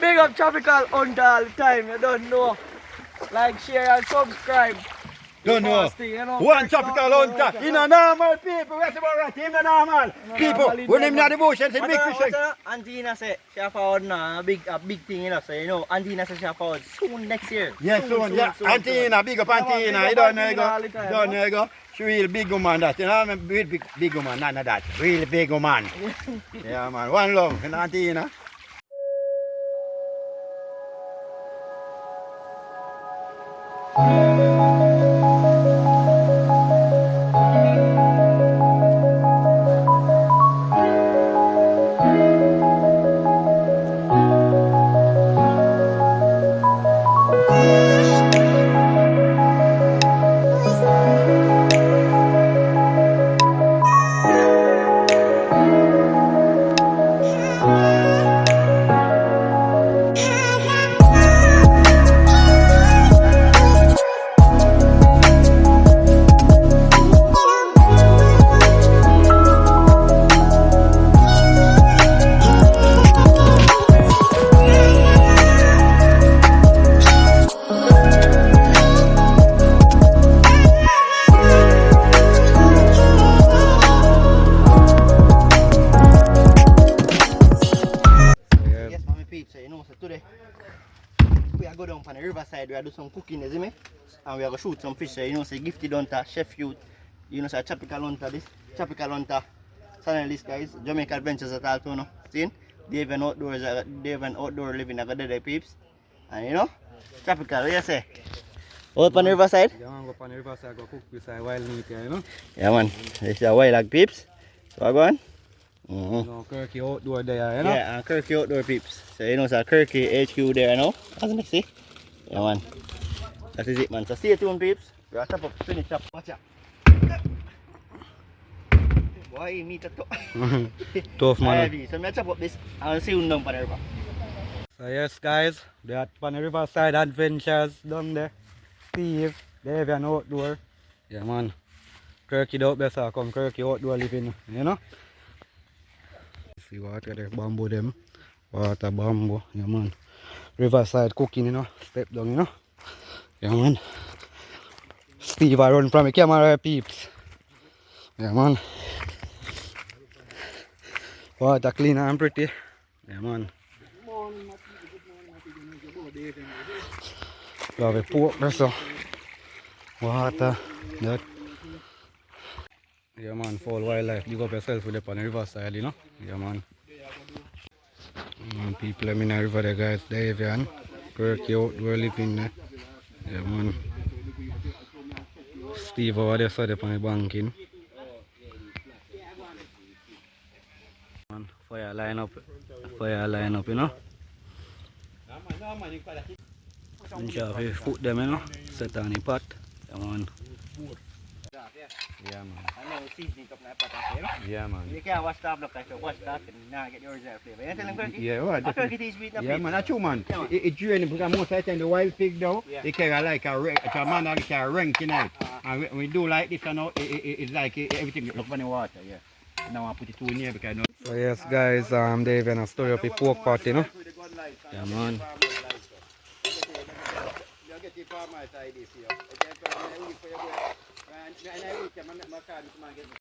Big up Tropical Hunter all the time, you don't know. Like, share and subscribe. Don't know. One Tropical Hunter. In a normal people. What's about right? In a normal people. When them not the bush, it's a big fish. Antina said she have forward now, a big thing, you know. So you know, Antina said she have forward soon next year. Yes, soon. Yeah, Antina, big up Antina. You don't know, you go. Don't know, you go. She real big woman that. You know, I'm a big woman, none of that. Real big woman. Yeah, man. One love, you know, Antina. We are go down on the riverside, we are do some cooking, you see me? And we are going to shoot some fish, you know, say Gifted Hunter, Chef Youth, you know, say Tropical Hunter, this, Tropical Hunter, channel this guys, Jamaican Adventures at all, you know, see? Dave and outdoor living, I got the peeps, and you know, Tropical, what you say? Out on the riverside? Yeah man, go on the riverside, go cook with wild meat here, you know? Yeah man, this is a wild like peeps, so I go on. You know, Kirk Outdoor there, you know? Yeah, and Kirk Outdoor peeps. So you know, so Kirk HQ there, you know? As you see. Yeah, man. That is it, man. So stay tuned, peeps. We are chop up, finish up. Watch out. Boy, meat at top. Tough man. So I chop up this and see you down on the river. So yes guys, we are on the Riverside Adventures down there. Steve, Dave and Outdoor. Yeah man. Kirky out best come Kirky Outdoor living, you know? See water there, bamboo them. Water bamboo, yeah man. Riverside cooking, you know, step down, you know. Yeah man. Steve I run from the camera peeps. Yeah man. Water clean and pretty. Yeah man. Love a pork so. Water, that. Yeah man, full wildlife. You go up yourself with on the riverside, you know. Yeah man. People in the river there guys, Dave and Kirk Outdoor living there. Yeah man. Steve over there side up on the banking. Man, fire line up, you know. And you put them, you know, set on the pot. Yeah man. Yeah man. I know seasoning up that pot after, you know? Yeah man. You can't wash that block like so wash that and now get the original flavor. You tell them Kirky? Yeah, right. Kirky tastes sweet Yeah, man, that's true, man. It drains because most of the time the wild pig though, they carry like a man that carry rank in it. And when we do like this, you know, it's like everything look on the water, yeah. Now I put it too near because I know. So yes guys, Dave and a story of a pork pot, you know. Yeah man.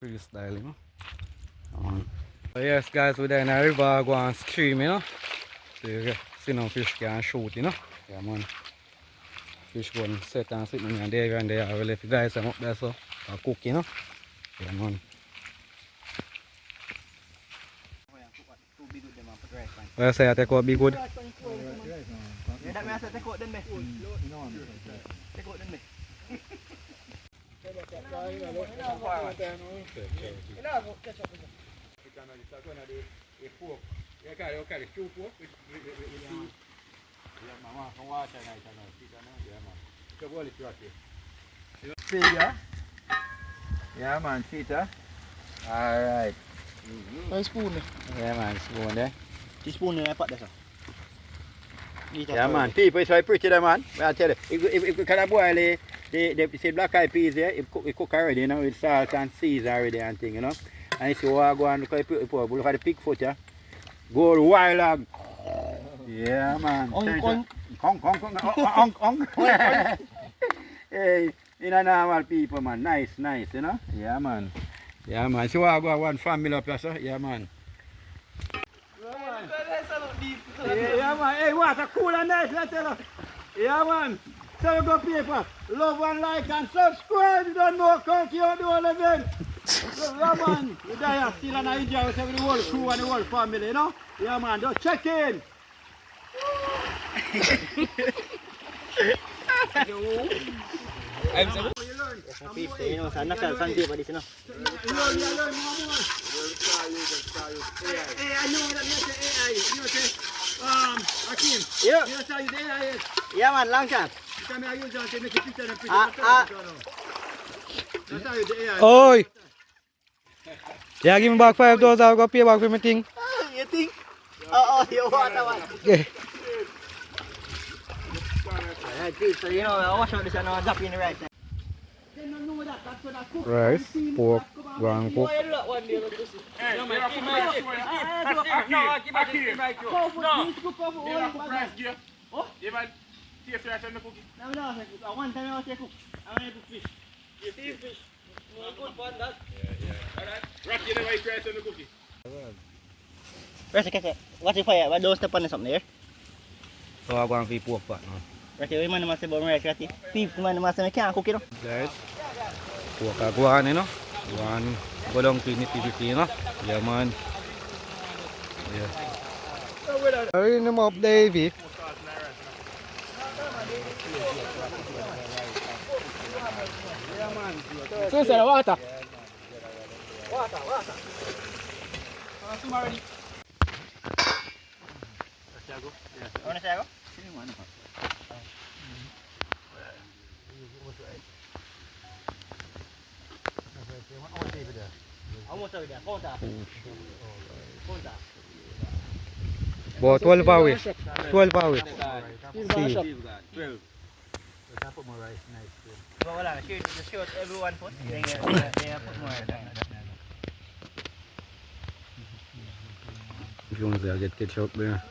Freestyle, you know. So yes guys, we're there in the river, go and stream, you know. So you see no fish can shoot, you know. Yeah man. Fish go and set and sit in there and there. I will let you guys up there so I cook, you know. Yeah man. What you say, I take out be good? Yeah, that means I take out them, take out them. Yeah man, feeder. Alright. A spoon. Yeah man, spoon there. Teaspoon in the pot there, sir. Yeah man, people it's very pretty there man. I tell you, if you can boil the black eyed peas there, it cook already, you know, with salt and season already and thing, you know. And if you want to go and look at the pig foot, yeah. Gold wild hog. Yeah, man. Ong. Ong. Hey, in a normal people, man. Nice, you know? Yeah, man. Yeah, man. So I go one family up here, sir. Yeah, man. Yeah, man. Hey, water cool and nice, I tell you. Yeah, man. So we go people. Love and like and subscribe. You don't know Kirk Outdoor living. Yeah, man. You there still and I enjoy with the whole crew and the whole family, you know? Yeah, man. Just check in. Peeps, you know, sa nakal sandpaper this, you know. Learn more. Hey, I know that you say AI. You know, say, Akim. Yeah. You know, say the AI is. Yeah, man, long shot. Come here, use that to make a picture and print. Ah. That's how you the AI. Oi! Yeah, give me back $5, I'll go pay back for my thing. You think? Oh, you want that one? Yeah. Alright, Peeps, so you know, I wash out this and I'll drop you in the right side. Rice, pork, ground cook. One time I was cook. I want to cook fish. Fish. Good fun, that. Rocky never eat rice on the cookie. Kasi, what's the fire? What those step on something there? So I'm going to pork pot now. Kasi, we man naman sa bawang rice, kasi. Peeps naman naman sa may kaya cook, you know. Guys, pork aguan, you know. Aguan, golong piniti-piti, you know. Yeah, man. Yeah. Hurry them up, Davey. So, sir, water. Ano siya ako? Almost over there. Conta. About 12 hours. 12 hours. See. But wala, just shoot everyone put. Then put more. If you want to say, I'll get ketchup there.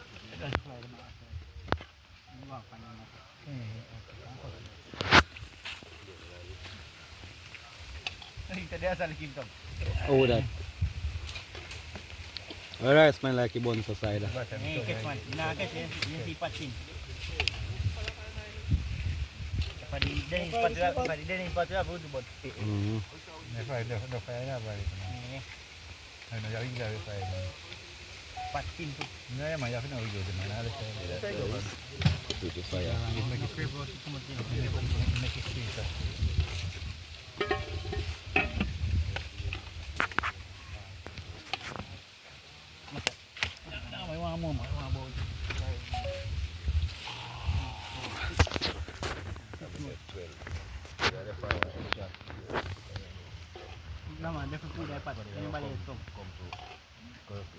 Oh, that. Alright, smell like a bun sa side. Catch one. Nakakatch yung sipat sin. Padi din patria budu bot. Patin tu. Nama dia kuku dapat. Ini balik tu.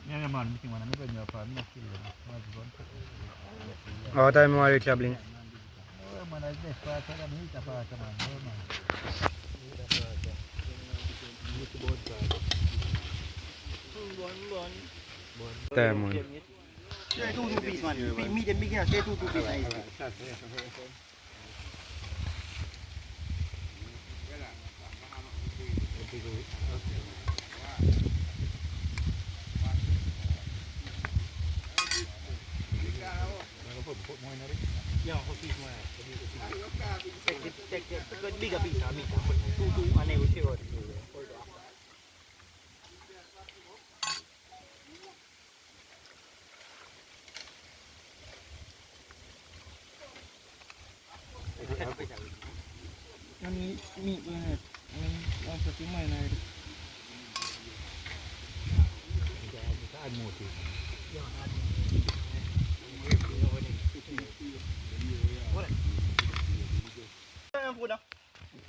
Yeah, man. Meeting one. I'm going to go. How time are you traveling? Time on. Stay 2 piece man. Medium big enough. Stay 2 piece size. Yeah, for piece more. Take bigger piece. I mean, 2 and I will share it. Meat in it. Also to mine.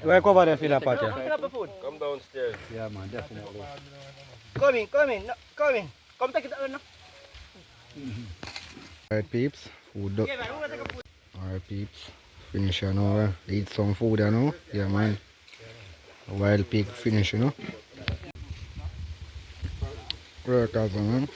Where cover the fill up at here? Come downstairs. Yeah, man, definitely. Come in. Come take it out now. Alright, peeps. Food up. Alright, peeps. Finish you know. Eat some food, you know. Yeah, man. A wild pig finish, you know. Workers, man.